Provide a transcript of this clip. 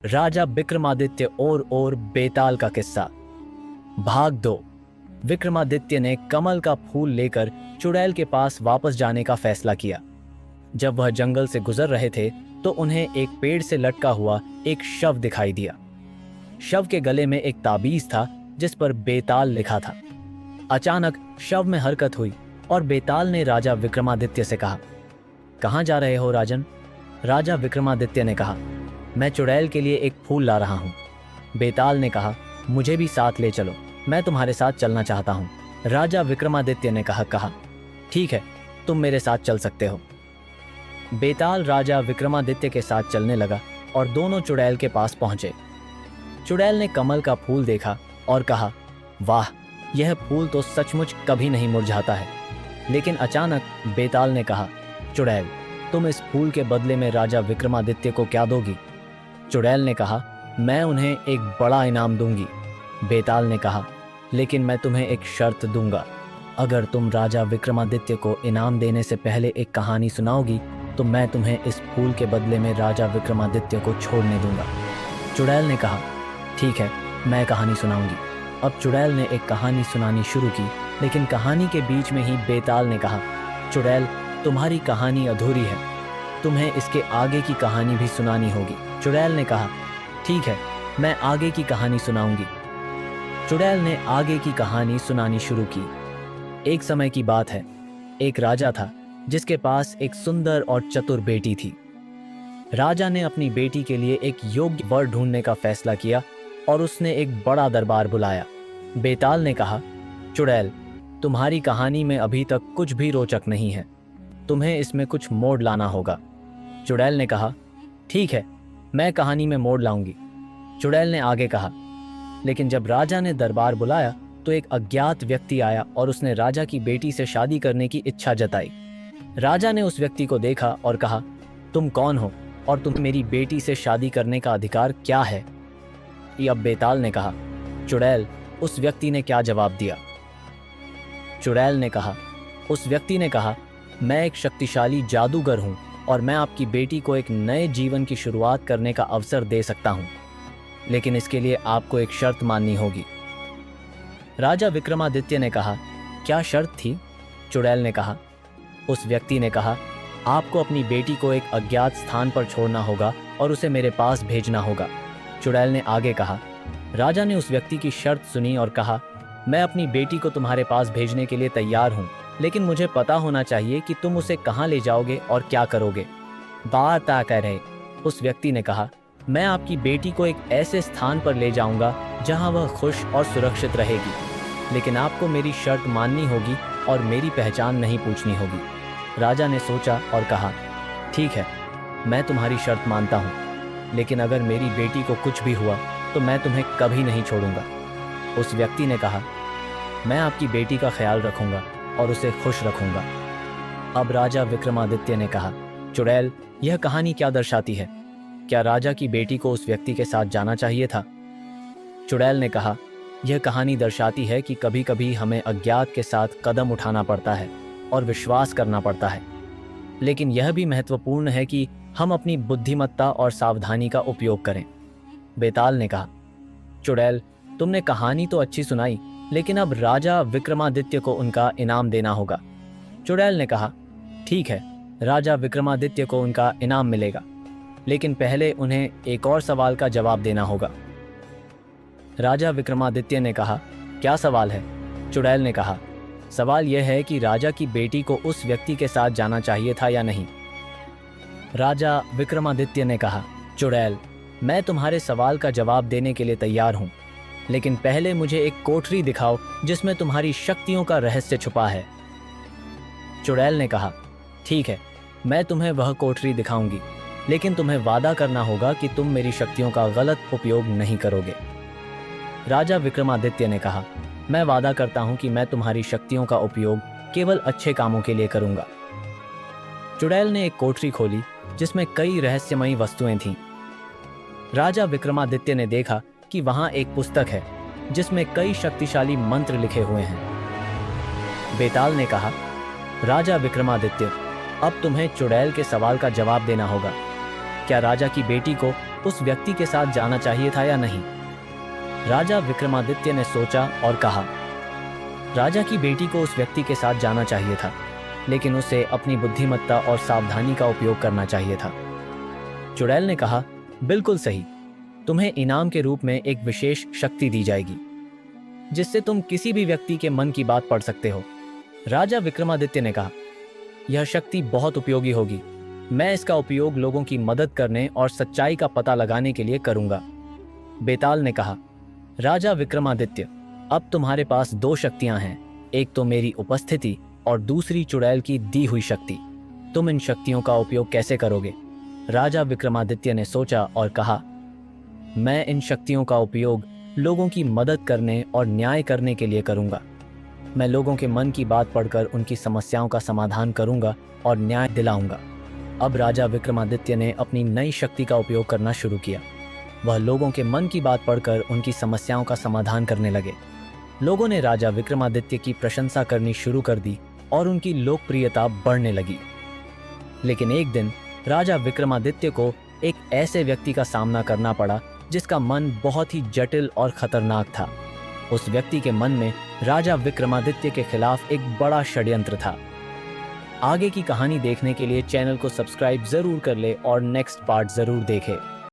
राजा विक्रमादित्य और बेताल का किस्सा। भाग 2। विक्रमादित्य ने कमल का फूल लेकर चुड़ैल के पास वापस जाने का फैसला किया। जब वह जंगल से गुजर रहे थे तो उन्हें एक पेड़ से लटका हुआ एक शव दिखाई दिया। शव के गले में एक ताबीज था जिस पर बेताल लिखा था। अचानक शव में हरकत हुई और बेताल ने राजा विक्रमादित्य से कहा, कहाँ जा रहे हो राजन? राजा विक्रमादित्य ने कहा, मैं चुड़ैल के लिए एक फूल ला रहा हूँ। बेताल ने कहा, मुझे भी साथ ले चलो, मैं तुम्हारे साथ चलना चाहता हूँ। राजा विक्रमादित्य ने कहा, ठीक है, तुम मेरे साथ चल सकते हो। बेताल राजा विक्रमादित्य के साथ चलने लगा और दोनों चुड़ैल के पास पहुंचे। चुड़ैल ने कमल का फूल देखा और कहा, वाह, यह फूल तो सचमुच कभी नहीं मुरझाता है। लेकिन अचानक बेताल ने कहा, चुड़ैल, तुम इस फूल के बदले में राजा विक्रमादित्य को क्या दोगी? चुड़ैल ने कहा, मैं उन्हें एक बड़ा इनाम दूंगी। बेताल ने कहा, लेकिन मैं तुम्हें एक शर्त दूंगा। अगर तुम राजा विक्रमादित्य को इनाम देने से पहले एक कहानी सुनाओगी तो मैं तुम्हें इस फूल के बदले में राजा विक्रमादित्य को छोड़ने दूंगा। चुड़ैल ने कहा, ठीक है, मैं कहानी सुनाऊंगी। अब चुड़ैल ने एक कहानी सुनानी शुरू की, लेकिन कहानी के बीच में ही बेताल ने कहा, चुड़ैल, तुम्हारी कहानी अधूरी है, तुम्हें इसके आगे की कहानी भी सुनानी होगी। चुड़ैल ने कहा, ठीक है, मैं आगे की कहानी सुनाऊंगी। चुड़ैल ने आगे की कहानी सुनानी शुरू की। एक समय की बात है, एक राजा था जिसके पास एक सुंदर और चतुर बेटी थी। राजा ने अपनी बेटी के लिए एक योग्य वर ढूंढने का फैसला किया और उसने एक बड़ा दरबार बुलाया। बेताल ने कहा, चुड़ैल, तुम्हारी कहानी में अभी तक कुछ भी रोचक नहीं है, तुम्हें इसमें कुछ मोड़ लाना होगा। चुड़ैल ने कहा, ठीक है, मैं कहानी में मोड़ लाऊंगी। चुड़ैल ने आगे कहा, लेकिन जब राजा ने दरबार बुलाया तो एक अज्ञात व्यक्ति आया और उसने राजा की बेटी से शादी करने की इच्छा जताई। राजा ने उस व्यक्ति को देखा और कहा, तुम कौन हो और तुम मेरी बेटी से शादी करने का अधिकार क्या है? अब बेताल ने कहा, चुड़ैल, उस व्यक्ति ने क्या जवाब दिया? चुड़ैल ने कहा, उस व्यक्ति ने कहा, मैं एक शक्तिशाली जादूगर हूं और मैं आपकी बेटी को एक नए जीवन की शुरुआत करने का अवसर दे सकता हूं, लेकिन इसके लिए आपको एक शर्त माननी होगी। राजा विक्रमादित्य ने कहा, क्या शर्त थी? चुड़ैल ने कहा, उस व्यक्ति ने कहा, आपको अपनी बेटी को एक अज्ञात स्थान पर छोड़ना होगा और उसे मेरे पास भेजना होगा। चुड़ैल ने आगे कहा, राजा ने उस व्यक्ति की शर्त सुनी और कहा, मैं अपनी बेटी को तुम्हारे पास भेजने के लिए तैयार हूँ, लेकिन मुझे पता होना चाहिए कि तुम उसे कहाँ ले जाओगे और क्या करोगे। बात आ कर रहे, उस व्यक्ति ने कहा, मैं आपकी बेटी को एक ऐसे स्थान पर ले जाऊंगा जहां वह खुश और सुरक्षित रहेगी, लेकिन आपको मेरी शर्त माननी होगी और मेरी पहचान नहीं पूछनी होगी। राजा ने सोचा और कहा, ठीक है, मैं तुम्हारी शर्त मानता हूँ, लेकिन अगर मेरी बेटी को कुछ भी हुआ तो मैं तुम्हें कभी नहीं छोड़ूंगा। उस व्यक्ति ने कहा, मैं आपकी बेटी का ख्याल रखूंगा और उसे खुश रखूंगा। अब राजा विक्रमादित्य ने कहा, चुड़ैल, यह कहानी क्या दर्शाती है? क्या राजा की बेटी को उस व्यक्ति के साथ जाना चाहिए था? चुड़ैल ने कहा, यह कहानी दर्शाती है कि कभी कभी हमें अज्ञात के साथ कदम उठाना पड़ता है और विश्वास करना पड़ता है, लेकिन यह भी महत्वपूर्ण है कि हम अपनी बुद्धिमत्ता और सावधानी का उपयोग करें। बेताल ने कहा, चुड़ैल, तुमने कहानी तो अच्छी सुनाई, लेकिन अब राजा विक्रमादित्य को उनका इनाम देना होगा। चुड़ैल ने कहा, ठीक है, राजा विक्रमादित्य को उनका इनाम मिलेगा, लेकिन पहले उन्हें एक और सवाल का जवाब देना होगा। राजा विक्रमादित्य ने कहा, क्या सवाल है? चुड़ैल ने कहा, सवाल यह है कि राजा की बेटी को उस व्यक्ति के साथ जाना चाहिए था या नहीं। राजा विक्रमादित्य ने कहा, चुड़ैल, मैं तुम्हारे सवाल का जवाब देने के लिए तैयार हूं, लेकिन पहले मुझे एक कोठरी दिखाओ जिसमें तुम्हारी शक्तियों का रहस्य छुपा है। चुड़ैल ने कहा, ठीक है, मैं तुम्हें वह कोठरी दिखाऊंगी, लेकिन तुम्हें वादा करना होगा कि तुम मेरी शक्तियों का गलत उपयोग नहीं करोगे। राजा विक्रमादित्य ने कहा, मैं वादा करता हूं कि मैं तुम्हारी शक्तियों का उपयोग केवल अच्छे कामों के लिए करूंगा। चुड़ैल ने एक कोठरी खोली जिसमें कई रहस्यमयी वस्तुएं थीं। राजा विक्रमादित्य ने देखा कि वहां एक पुस्तक है जिसमें कई शक्तिशाली मंत्र लिखे हुए हैं। बेताल ने कहा, राजा विक्रमादित्य, अब तुम्हें चुड़ैल के सवाल का जवाब देना होगा। क्या राजा की बेटी को उस व्यक्ति के साथ जाना चाहिए था या नहीं। राजा विक्रमादित्य ने सोचा और कहा, राजा की बेटी को उस व्यक्ति के साथ जाना चाहिए था, लेकिन उसे अपनी बुद्धिमत्ता और सावधानी का उपयोग करना चाहिए था। चुड़ैल ने कहा, बिल्कुल सही, तुम्हें इनाम के रूप में एक विशेष शक्ति दी जाएगी जिससे तुम किसी भी व्यक्ति के मन की बात पढ़ सकते हो। राजा विक्रमादित्य ने कहा, यह शक्ति बहुत उपयोगी होगी, मैं इसका उपयोग लोगों की मदद करने और सच्चाई का पता लगाने के लिए करूंगा। बेताल ने कहा, राजा विक्रमादित्य, अब तुम्हारे पास दो शक्तियां हैं, एक तो मेरी उपस्थिति और दूसरी चुड़ैल की दी हुई शक्ति। तुम इन शक्तियों का उपयोग कैसे करोगे? राजा विक्रमादित्य ने सोचा और कहा, मैं इन शक्तियों का उपयोग लोगों की मदद करने और न्याय करने के लिए करूंगा। मैं लोगों के मन की बात पढ़कर उनकी समस्याओं का समाधान करूंगा और न्याय दिलाऊंगा। अब राजा विक्रमादित्य ने अपनी नई शक्ति का उपयोग करना शुरू किया। वह लोगों के मन की बात पढ़कर उनकी समस्याओं का समाधान करने लगे। लोगों ने राजा विक्रमादित्य की प्रशंसा करनी शुरू कर दी और उनकी लोकप्रियता बढ़ने लगी। लेकिन एक दिन राजा विक्रमादित्य को एक ऐसे व्यक्ति का सामना करना पड़ा जिसका मन बहुत ही जटिल और खतरनाक था। उस व्यक्ति के मन में राजा विक्रमादित्य के खिलाफ एक बड़ा षड्यंत्र था। आगे की कहानी देखने के लिए चैनल को सब्सक्राइब जरूर कर ले और नेक्स्ट पार्ट जरूर देखें।